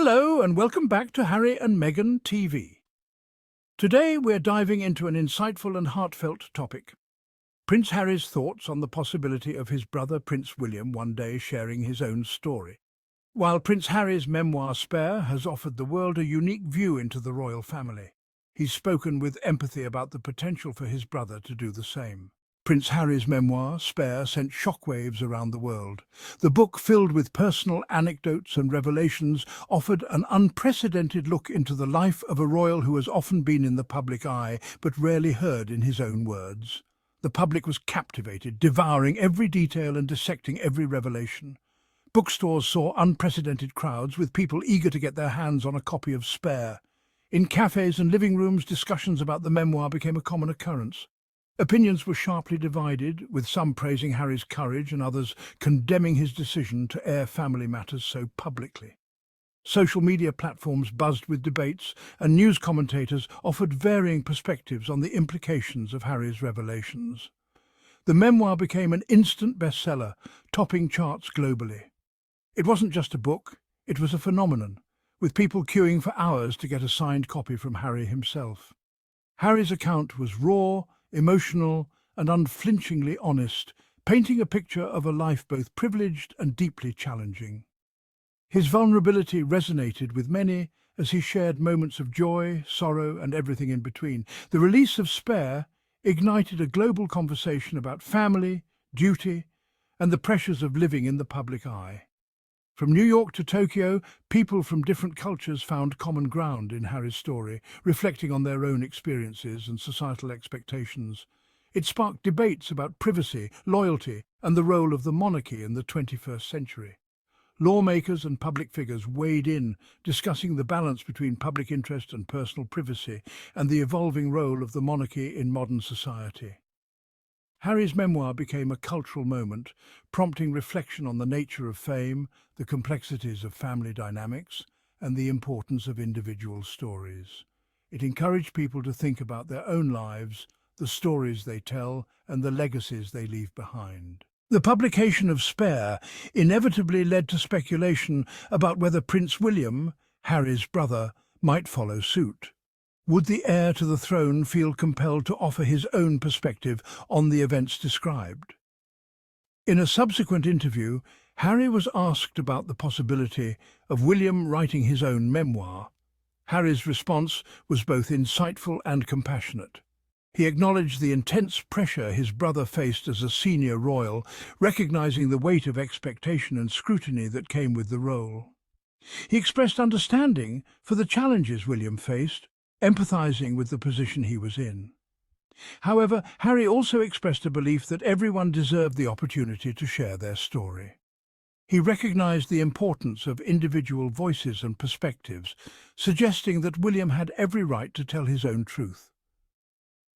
Hello and welcome back to Harry and Meghan TV. Today we're diving into an insightful and heartfelt topic. Prince Harry's thoughts on the possibility of his brother Prince William one day sharing his own story. While Prince Harry's memoir Spare has offered the world a unique view into the royal family, he's spoken with empathy about the potential for his brother to do the same. Prince Harry's memoir, Spare, sent shockwaves around the world. The book, filled with personal anecdotes and revelations, offered an unprecedented look into the life of a royal who has often been in the public eye, but rarely heard in his own words. The public was captivated, devouring every detail and dissecting every revelation. Bookstores saw unprecedented crowds, with people eager to get their hands on a copy of Spare. In cafes and living rooms, discussions about the memoir became a common occurrence. Opinions were sharply divided, with some praising Harry's courage and others condemning his decision to air family matters so publicly. Social media platforms buzzed with debates, and news commentators offered varying perspectives on the implications of Harry's revelations. The memoir became an instant bestseller, topping charts globally. It wasn't just a book, it was a phenomenon, with people queuing for hours to get a signed copy from Harry himself. Harry's account was raw, emotional, and unflinchingly honest, painting a picture of a life both privileged and deeply challenging. His vulnerability resonated with many as he shared moments of joy, sorrow, and everything in between. The release of Spare ignited a global conversation about family, duty, and the pressures of living in the public eye. From New York to Tokyo, people from different cultures found common ground in Harry's story, reflecting on their own experiences and societal expectations. It sparked debates about privacy, loyalty, and the role of the monarchy in the 21st century. Lawmakers and public figures weighed in, discussing the balance between public interest and personal privacy, and the evolving role of the monarchy in modern society. Harry's memoir became a cultural moment, prompting reflection on the nature of fame, the complexities of family dynamics, and the importance of individual stories. It encouraged people to think about their own lives, the stories they tell, and the legacies they leave behind. The publication of Spare inevitably led to speculation about whether Prince William, Harry's brother, might follow suit. Would the heir to the throne feel compelled to offer his own perspective on the events described? In a subsequent interview, Harry was asked about the possibility of William writing his own memoir. Harry's response was both insightful and compassionate. He acknowledged the intense pressure his brother faced as a senior royal, recognizing the weight of expectation and scrutiny that came with the role. He expressed understanding for the challenges William faced, empathizing with the position he was in. However, Harry also expressed a belief that everyone deserved the opportunity to share their story. He recognized the importance of individual voices and perspectives, suggesting that William had every right to tell his own truth.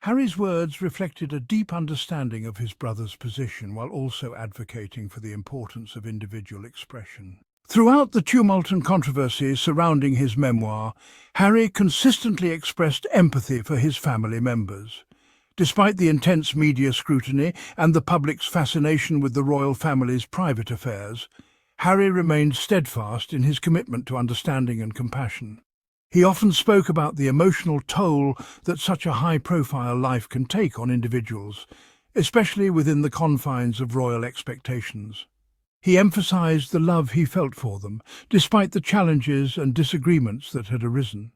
Harry's words reflected a deep understanding of his brother's position while also advocating for the importance of individual expression. Throughout the tumult and controversy surrounding his memoir, Harry consistently expressed empathy for his family members. Despite the intense media scrutiny and the public's fascination with the royal family's private affairs, Harry remained steadfast in his commitment to understanding and compassion. He often spoke about the emotional toll that such a high-profile life can take on individuals, especially within the confines of royal expectations. He emphasized the love he felt for them, despite the challenges and disagreements that had arisen.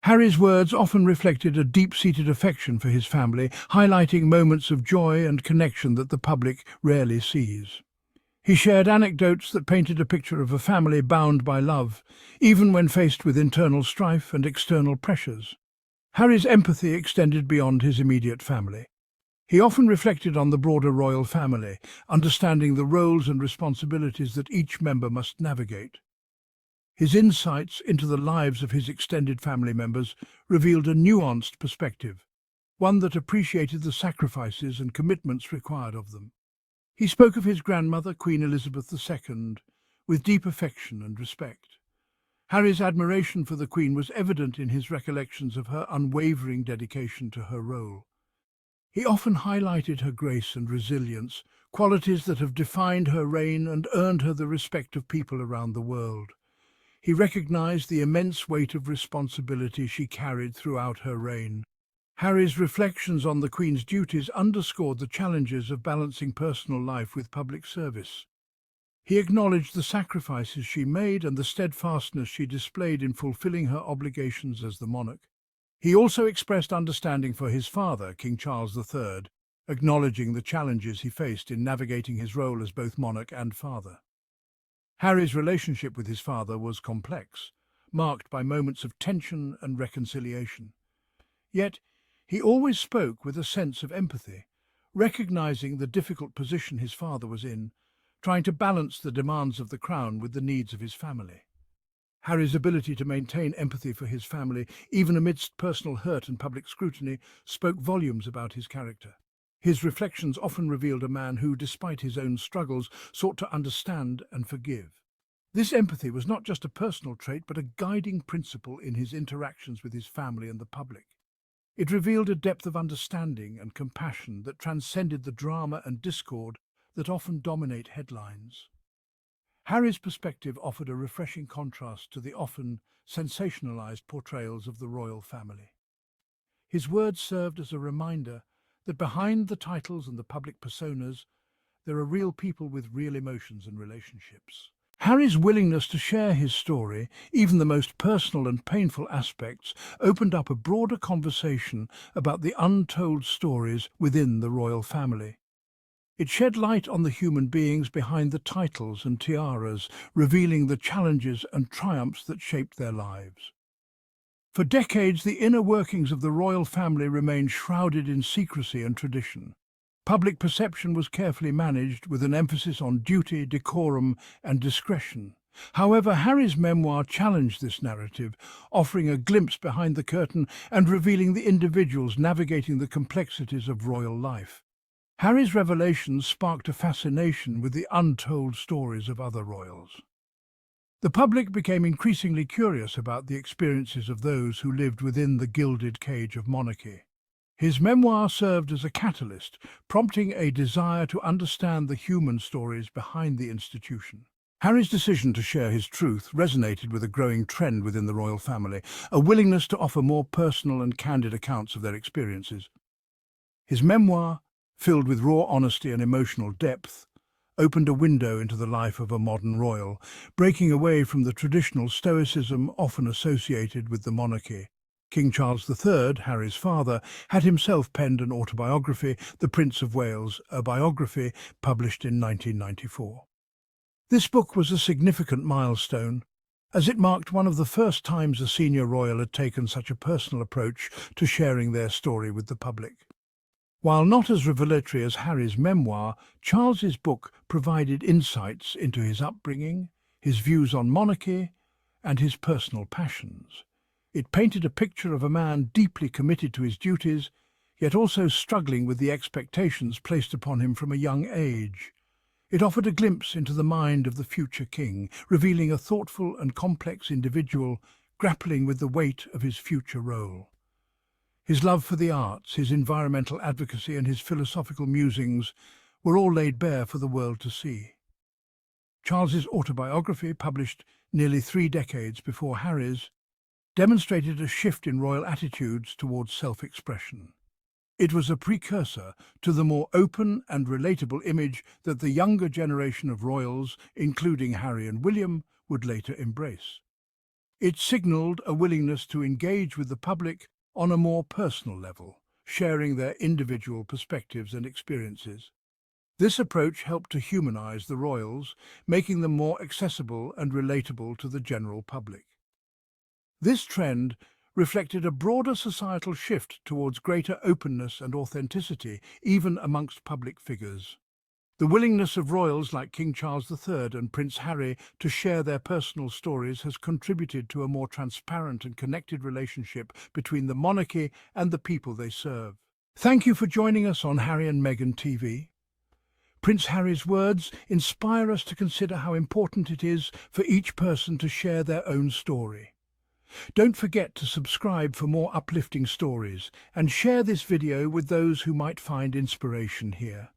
Harry's words often reflected a deep-seated affection for his family, highlighting moments of joy and connection that the public rarely sees. He shared anecdotes that painted a picture of a family bound by love, even when faced with internal strife and external pressures. Harry's empathy extended beyond his immediate family. He often reflected on the broader royal family, understanding the roles and responsibilities that each member must navigate. His insights into the lives of his extended family members revealed a nuanced perspective, one that appreciated the sacrifices and commitments required of them. He spoke of his grandmother, Queen Elizabeth II, with deep affection and respect. Harry's admiration for the Queen was evident in his recollections of her unwavering dedication to her role. He often highlighted her grace and resilience, qualities that have defined her reign and earned her the respect of people around the world. He recognized the immense weight of responsibility she carried throughout her reign. Harry's reflections on the Queen's duties underscored the challenges of balancing personal life with public service. He acknowledged the sacrifices she made and the steadfastness she displayed in fulfilling her obligations as the monarch. He also expressed understanding for his father, King Charles III, acknowledging the challenges he faced in navigating his role as both monarch and father. Harry's relationship with his father was complex, marked by moments of tension and reconciliation. Yet, he always spoke with a sense of empathy, recognizing the difficult position his father was in, trying to balance the demands of the crown with the needs of his family. Harry's ability to maintain empathy for his family, even amidst personal hurt and public scrutiny, spoke volumes about his character. His reflections often revealed a man who, despite his own struggles, sought to understand and forgive. This empathy was not just a personal trait, but a guiding principle in his interactions with his family and the public. It revealed a depth of understanding and compassion that transcended the drama and discord that often dominate headlines. Harry's perspective offered a refreshing contrast to the often sensationalized portrayals of the royal family. His words served as a reminder that behind the titles and the public personas, there are real people with real emotions and relationships. Harry's willingness to share his story, even the most personal and painful aspects, opened up a broader conversation about the untold stories within the royal family. It shed light on the human beings behind the titles and tiaras, revealing the challenges and triumphs that shaped their lives. For decades, the inner workings of the royal family remained shrouded in secrecy and tradition. Public perception was carefully managed, with an emphasis on duty, decorum, and discretion. However, Harry's memoir challenged this narrative, offering a glimpse behind the curtain and revealing the individuals navigating the complexities of royal life. Harry's revelations sparked a fascination with the untold stories of other royals. The public became increasingly curious about the experiences of those who lived within the gilded cage of monarchy. His memoir served as a catalyst, prompting a desire to understand the human stories behind the institution. Harry's decision to share his truth resonated with a growing trend within the royal family, a willingness to offer more personal and candid accounts of their experiences. His memoir, filled with raw honesty and emotional depth, opened a window into the life of a modern royal, breaking away from the traditional stoicism often associated with the monarchy. King Charles III, Harry's father, had himself penned an autobiography, The Prince of Wales, a biography published in 1994. This book was a significant milestone, as it marked one of the first times a senior royal had taken such a personal approach to sharing their story with the public. While not as revelatory as Harry's memoir, Charles's book provided insights into his upbringing, his views on monarchy, and his personal passions. It painted a picture of a man deeply committed to his duties, yet also struggling with the expectations placed upon him from a young age. It offered a glimpse into the mind of the future king, revealing a thoughtful and complex individual grappling with the weight of his future role. His love for the arts, his environmental advocacy, and his philosophical musings were all laid bare for the world to see. Charles's autobiography, published nearly 3 decades before Harry's, demonstrated a shift in royal attitudes towards self-expression. It was a precursor to the more open and relatable image that the younger generation of royals, including Harry and William, would later embrace. It signaled a willingness to engage with the public on a more personal level, sharing their individual perspectives and experiences. This approach helped to humanize the royals, making them more accessible and relatable to the general public. This trend reflected a broader societal shift towards greater openness and authenticity, even amongst public figures. The willingness of royals like King Charles III and Prince Harry to share their personal stories has contributed to a more transparent and connected relationship between the monarchy and the people they serve. Thank you for joining us on Harry and Meghan TV. Prince Harry's words inspire us to consider how important it is for each person to share their own story. Don't forget to subscribe for more uplifting stories and share this video with those who might find inspiration here.